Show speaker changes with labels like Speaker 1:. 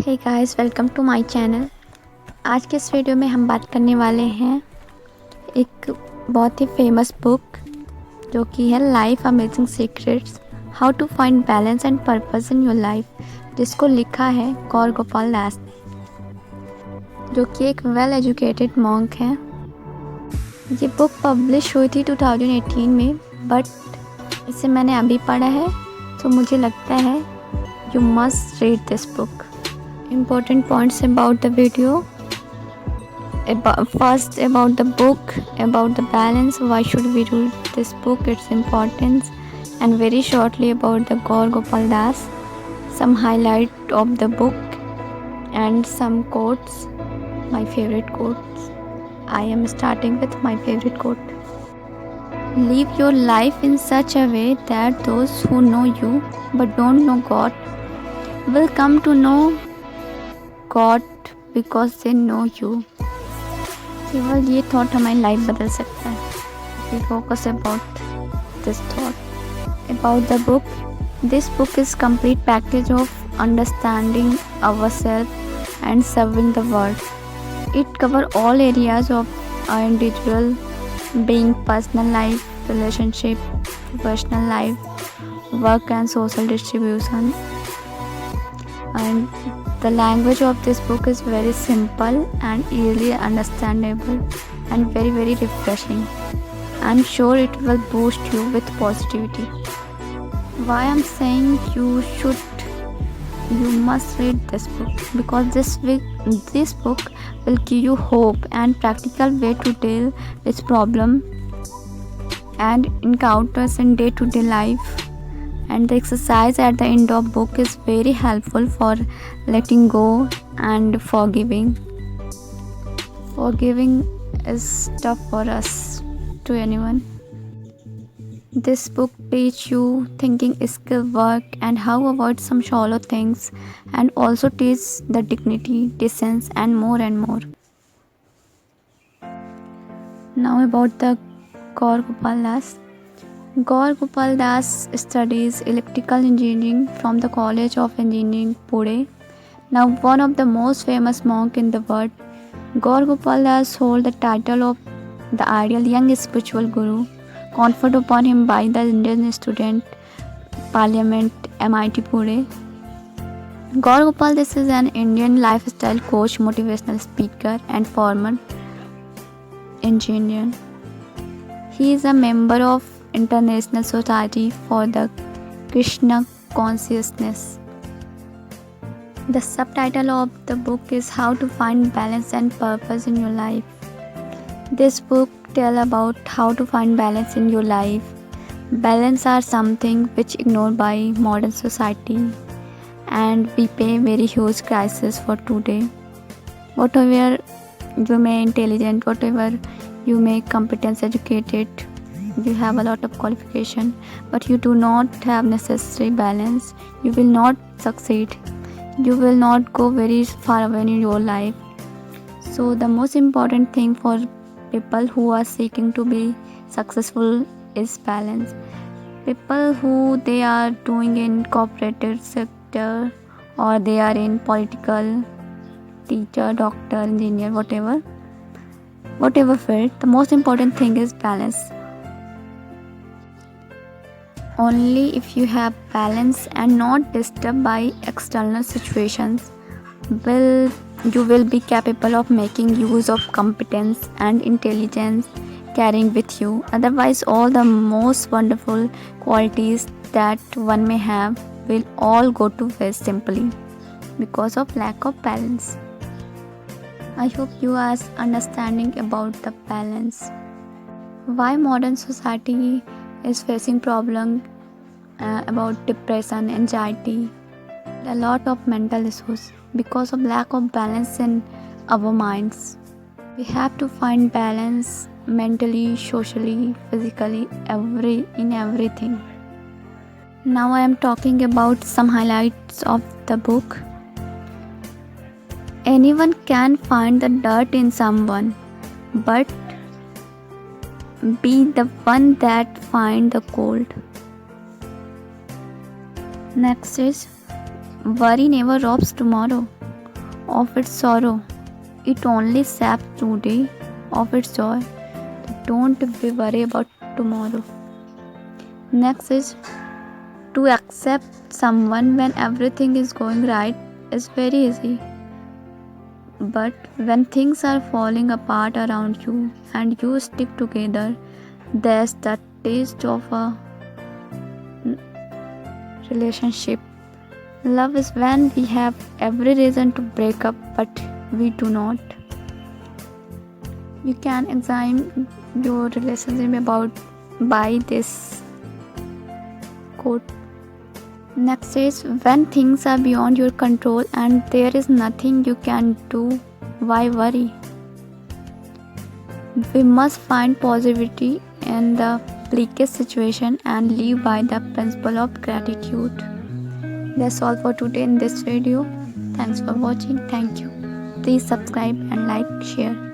Speaker 1: Hey guys, welcome to my channel. आज के इस वीडियो में हम बात करने वाले हैं एक बहुत ही फेमस बुक जो कि है life amazing secrets, how to find balance and purpose in your life, जिसको लिखा है गौर गोपाल दास ने, जो कि एक वेल एजुकेटेड मॉन्क है। ये बुक पब्लिश हुई थी 2018 में, बट इसे मैंने अभी पढ़ा है, तो मुझे लगता है you must read this book. Important points about the video. First, about the book, about the balance, why should we read this book, its importance, and very shortly about the Gaur Gopal Das, some highlight of the book and some quotes, my favorite quotes. I am starting with my favorite quote. Live your life in such a way that those who know you but don't know God will come to know God because they know you. केवल ये thought हमारी life बदल सकता है। We focus about this thought. About the book, this book is complete package of understanding ourselves and serving the world. It cover all areas of our individual being, personal life, relationship, professional life, work and social distribution. And the language of this book is very simple and easily understandable and very refreshing. I'm sure it will boost you with positivity. Why I'm saying you must read this book, because this book will give you hope and practical way to deal with problem and encounters in day-to-day life. And the exercise at the end of book is very helpful for letting go and forgiving. Forgiving is tough for us, to anyone. This book teach you thinking skill, work, and how avoid some shallow things, and also teach the dignity, decency, and more. Now about the Gaur Gopal Das. Gaur Gopal Das studies electrical engineering from the College of Engineering, Pune. Now one of the most famous monk in the world, Gaur Gopal Das holds the title of the ideal young spiritual guru, conferred upon him by the Indian Student Parliament, MIT, Pune. Gaur Gopal Das is an Indian lifestyle coach, motivational speaker, and former engineer. He is a member of International Society for the Krishna Consciousness. The subtitle of the book is How to Find Balance and Purpose in Your Life. This book tells about how to find balance in your life. Balance are something which ignored by modern society, and we pay very huge crisis for today. Whatever you may intelligent, whatever you may competence educated, you have a lot of qualification, but you do not have necessary balance, you will not succeed, you will not go very far away in your life. So the most important thing for people who are seeking to be successful is balance. People who they are doing in corporate sector, or they are in political, teacher, doctor, engineer, whatever field, the most important thing is balance. Only if you have balance and not disturbed by external situations you will be capable of making use of competence and intelligence carrying with you. Otherwise, all the most wonderful qualities that one may have will all go to waste simply because of lack of balance. I hope you are understanding about the balance. Why modern society is facing problem about depression, anxiety, a lot of mental issues because of lack of balance in our minds. We have to find balance mentally, socially, physically, in everything. Now I am talking about some highlights of the book. Anyone can find the dirt in someone, but be the one that find the gold. Next is, worry never robs tomorrow. of its sorrow. It only saps today of its joy. Don't be worried about tomorrow. Next is to accept someone when everything is going right is very easy. But when things are falling apart around you and you stick together, there's the taste of a relationship. Love is when we have every reason to break up, but we do not. You can examine your relationship about by this quote. Next is when things are beyond your control and there is nothing you can do, why worry? We must find positivity in the bleakest situation and live by the principle of gratitude. That's all for today in this video. Thanks for watching. Thank you. Please subscribe and like, share.